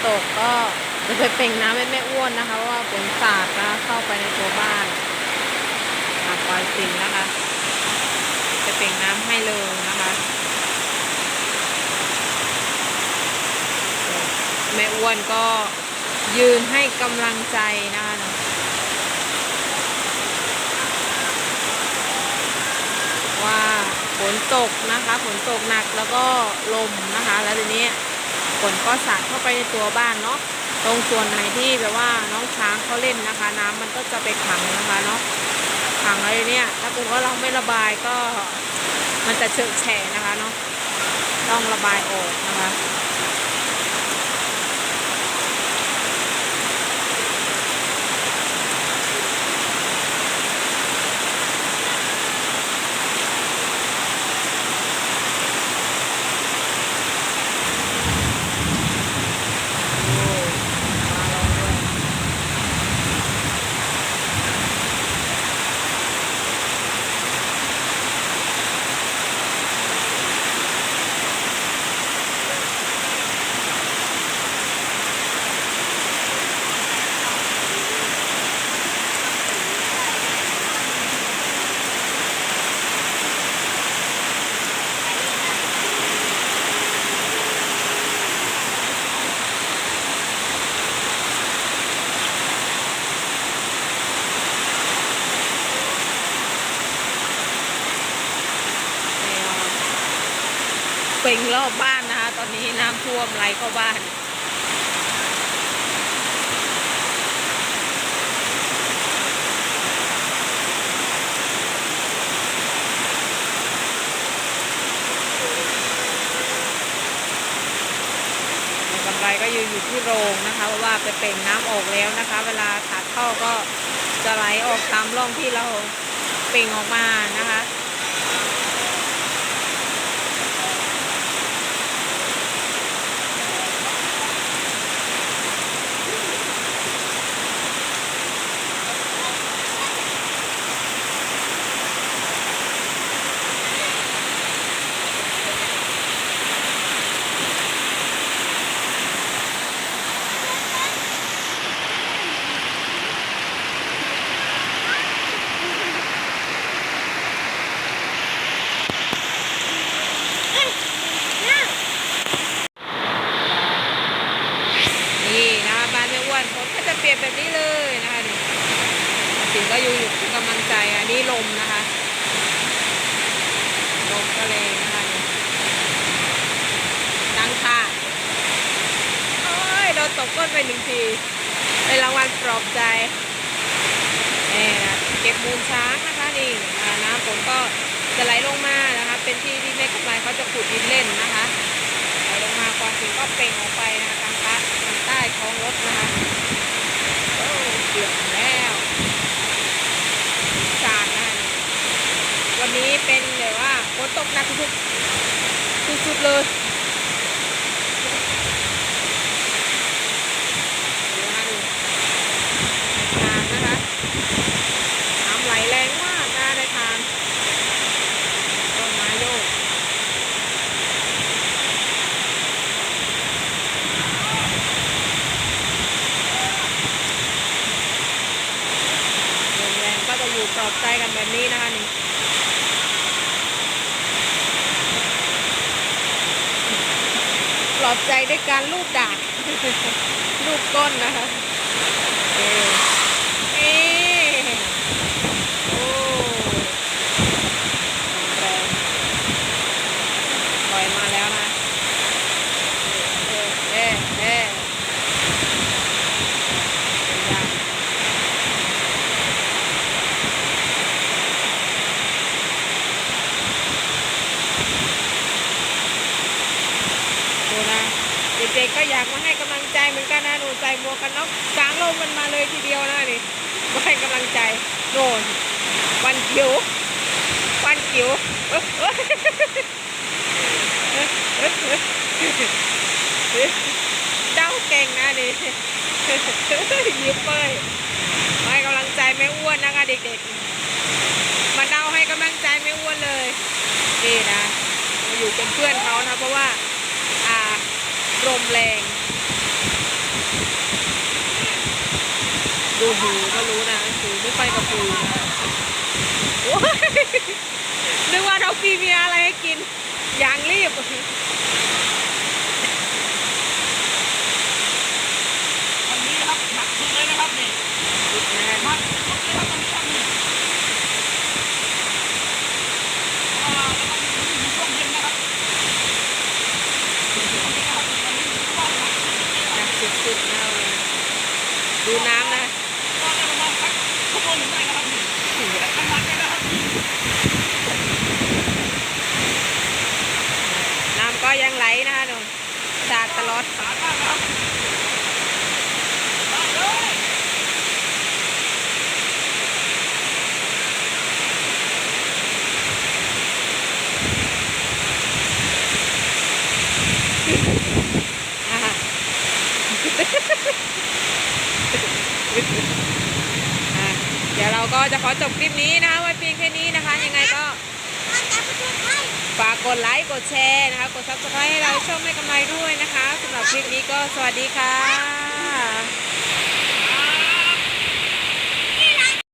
ตกก็จะไปเป่งน้ำให้แม่อ้วนนะคะว่าฝนสาดนะเข้าไปในตัวบ้านปล่อยสิ่งนะคะจะเป่งน้ำให้เลยนะคะแม่อ้วนก็ยืนให้กำลังใจนะคะว่าฝนตกนะคะฝนตกหนักแล้วก็ลมนะคะแล้วทีนี้ฝนก็สาดเข้าไปในตัวบ้านเนาะตรงส่วนไหนที่แบบว่าน้องช้างเขาเล่นนะคะน้ำมันก็จะไปขังนะคะเนาะขังอะไรเนี่ยถ้าเกิดว่าเราไม่ระบายก็มันจะเฉอะแฉะนะคะเนาะต้องระบายออกนะคะเป่งรอบบ้านนะคะตอนนี้น้ำท่วมไหลเข้าบ้านกำไรก็อยู่ที่โรงนะคะเพราะว่าไปเป่งน้ำออกแล้วนะคะเวลาถาดเข้าก็จะไหลออกตามร่องที่เราเป่งออกมานะคะบ้านแม่อ้วนฝนก็จะเปลี่ยนแบบนี้เลยนะคะนี่สิ่งก็อยู่ที่กำลังใจอันนี้ลมนะคะลมก็เลยนะคะนี่ดังค่ะโอ้ยโดนตบก้นไป1 ทีเป็นรางวัลปลอบใจนี่นะเก็บมูลช้างนะคะนี่น้ำฝนก็จะไหลลงมานะคะเป็นที่ที่แม่กำไรเขาจะขุดดินเล่นนะคะไหลลงมาความถึงก็เป่งออกไปนะคะทางใต้ท้องรถนะคะโอ้เดือดแล้วสาดนะคะวันนี้เป็นแบบว่าฝนตกหนักสุดๆเลยดูนะคะดูทางนะคะน้ำไหลแรงมากนะในทางต้นไม้โยกก็จะอยู่ปลอบใจกันแบบนี้นะคะนี่ปลอบใจด้วยการลูบดากลูบก้นนะคะเอโอ้แรงปล่อยมาแล้วนะเอ๊ะเอ๊ะเด็กๆก็อยากมาให้กำลังใจเหมือนกันนะหนูใส่หมวกกันน็อกกลางลมมันมาเลยทีเดียวนะนี่มาให้กำลังใจโน่นวันจิ๋วเด้าเก่งนะนี่ยิ้มเป้ยให้กำลังใจแม่อ้วนนะคะเด็กๆมาเด้าให้กำลังใจแม่อ้วนเลยนี่นะมาอยู่เป็นเพื่อนเขานะเพราะว่าลมแรง ดูหูก็รู้นะหูไม่ค่อยกระพือนะโอ้ยนึกว่าน้องปีมีอะไรให้กินอย่างรีบ วันนี้ครับหนักสุดเลยนะครับนี่ สุดแน่น มันสุดเลยครับมันครับนี่แล้วก็มีช่วงเย็นนะครับช่วงเย็นนะครับวันนี้ถือว่าหนักสุดเลยนะ หนักสุดๆนะดูน้ำนะ ก็ได้ประมาณสักชั่วโมงหนึ่งได้นะครับนี่แต่ขนาดนี้นะครับนี่ น้ำก็ยังไหลนะคะหนูสาดตลอด สาดมากนะครับมาเลย อ่ะอ่ะเดี๋ยวเราก็จะขอจบคลิปนี้นะคะไว้เพียงแค่นี้นะคะ ยังไงก็ฝากกดไลค์กดแชร์นะคะ กด subscribe ให้เราช่องแม่กำไรด้วยนะคะสำหรับคลิปนี้ก็สวัสดีค่ะ